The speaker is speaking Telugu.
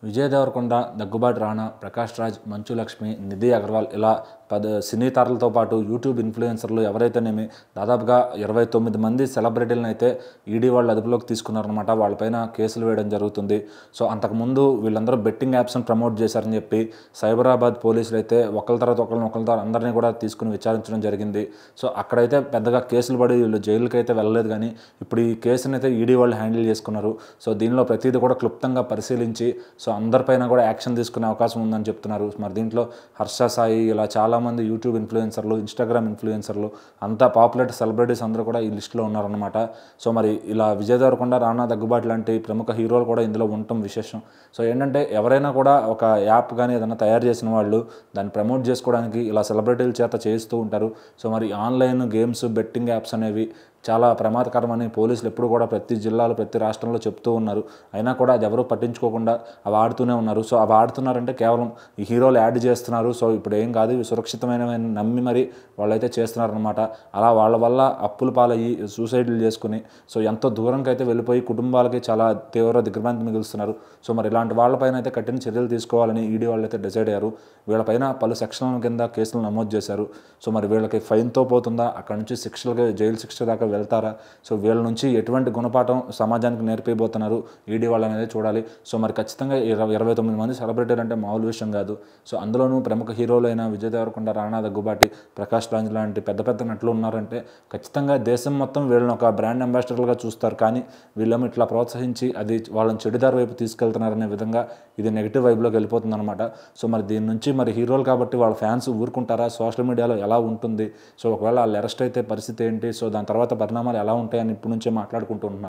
విజయ్ దేవరకొండ, దగ్గుబాటి రానా, ప్రకాష్ రాజ్, మంచు లక్ష్మి, నిధి అగర్వాల్ ఇలా సినీ తారలతో పాటు యూట్యూబ్ ఇన్ఫ్లుయెన్సర్లు ఎవరైతేనేమి దాదాపుగా 29 మంది సెలబ్రిటీలను అయితే ఈడీ వాళ్ళు అదుపులోకి తీసుకున్నారనమాట. వాళ్ళపైన కేసులు వేయడం జరుగుతుంది. సో అంతకుముందు వీళ్ళందరూ బెట్టింగ్ యాప్స్ని ప్రమోట్ చేశారని చెప్పి సైబరాబాద్ పోలీసులు అయితే ఒకరి తర్వాత అందరినీ కూడా తీసుకుని విచారించడం జరిగింది. సో అక్కడైతే పెద్దగా కేసులు పడి వీళ్ళు జైలుకి అయితే వెళ్ళలేదు. కానీ ఇప్పుడు ఈ కేసుని అయితే ఈడీ వాళ్ళు హ్యాండిల్ చేసుకున్నారు. సో దీనిలో ప్రతిదీ కూడా క్లుప్తంగా పరిశీలించి సో అందరిపైన కూడా యాక్షన్ తీసుకునే అవకాశం ఉందని చెప్తున్నారు. మరి దీంట్లో హర్ష సాయి ఇలా చాలామంది యూట్యూబ్ ఇన్ఫ్లుయెన్సర్లు, ఇన్స్టాగ్రామ్ ఇన్ఫ్లుయెన్సర్లు అంతా పాపులర్ సెలబ్రిటీస్ అందరూ కూడా ఈ లిస్టులో ఉన్నారనమాట. సో మరి ఇలా విజయ్ దేవరకొండ, రానా, దగ్గుబాటి లాంటి ప్రముఖ హీరోలు కూడా ఇందులో ఉండటం విశేషం. సో ఏంటంటే ఎవరైనా కూడా ఒక యాప్ కానీ ఏదైనా తయారు చేసిన వాళ్ళు దాన్ని ప్రమోట్ చేసుకోవడానికి ఇలా సెలబ్రిటీల చేత చేయిస్తూ ఉంటారు. సో మరి ఆన్లైన్ గేమ్స్, బెట్టింగ్ యాప్స్ అనేవి చాలా ప్రమాదకరమని పోలీసులు ఎప్పుడు కూడా ప్రతి జిల్లాలో, ప్రతి రాష్ట్రంలో చెప్తూ ఉన్నారు. అయినా కూడా అది ఎవరూ పట్టించుకోకుండా అవి ఆడుతూనే ఉన్నారు. సో అవి ఆడుతున్నారంటే కేవలం ఈ హీరోలు యాడ్ చేస్తున్నారు. సో ఇప్పుడు ఏం కాదు, ఇవి సురక్షితమైనవి నమ్మి మరి వాళ్ళైతే చేస్తున్నారనమాట. అలా వాళ్ళ వల్ల అప్పులు పాలయ్యి సూసైడ్లు చేసుకుని సో ఎంతో దూరంకి అయితే వెళ్ళిపోయి కుటుంబాలకి చాలా తీవ్ర దిగ్భ్రాంతి మిగులుస్తున్నారు. సో మరి ఇలాంటి వాళ్ళపైన అయితే కఠిన చర్యలు తీసుకోవాలని ఈడీ వాళ్ళు అయితే డిసైడ్ అయ్యారు. వీళ్ళపైన పలు సెక్షన్ల కింద కేసులు నమోదు చేశారు. సో మరి వీళ్ళకి ఫైన్తో పోతుందా, అక్కడ నుంచి శిక్షలకి, జైలు శిక్ష దాకా వెళ్తారా? సో వీళ్ళ నుంచి ఎటువంటి గుణపాఠం సమాజానికి నేర్పిపోతున్నారు ఈడీ వాళ్ళు అనేది చూడాలి. సో మరి ఖచ్చితంగా 29 మంది సెలబ్రిటీలు అంటే మామూలు విషయం కాదు. సో అందులోనూ ప్రముఖ హీరోలైన విజయ్ దేవరకొండ, రానా, దగ్గుబాటి, ప్రకాష్ రాజ్ లాంటి పెద్ద పెద్ద నటులు ఉన్నారంటే ఖచ్చితంగా దేశం మొత్తం వీళ్ళని ఒక బ్రాండ్ అంబాసిడర్లుగా చూస్తారు. కానీ వీళ్ళేమో ఇట్లా ప్రోత్సహించి అది వాళ్ళని చెడుదారి వైపు తీసుకెళ్తున్నారనే విధంగా ఇది నెగిటివ్ వైపులోకి వెళ్ళిపోతుంది అనమాట. సో మరి దీని నుంచి మరి హీరోలు కాబట్టి వాళ్ళ ఫ్యాన్స్ ఊరుకుంటారా? సోషల్ మీడియాలో ఎలా ఉంటుంది? సో ఒకవేళ వాళ్ళు అరెస్ట్ అయితే పరిస్థితి ఏంటి? సో దాని తర్వాత పరిణామాలు ఎలా ఉంటాయని ఇప్పటి నుంచే మాట్లాడుకుంటూ ఉంటున్నారు.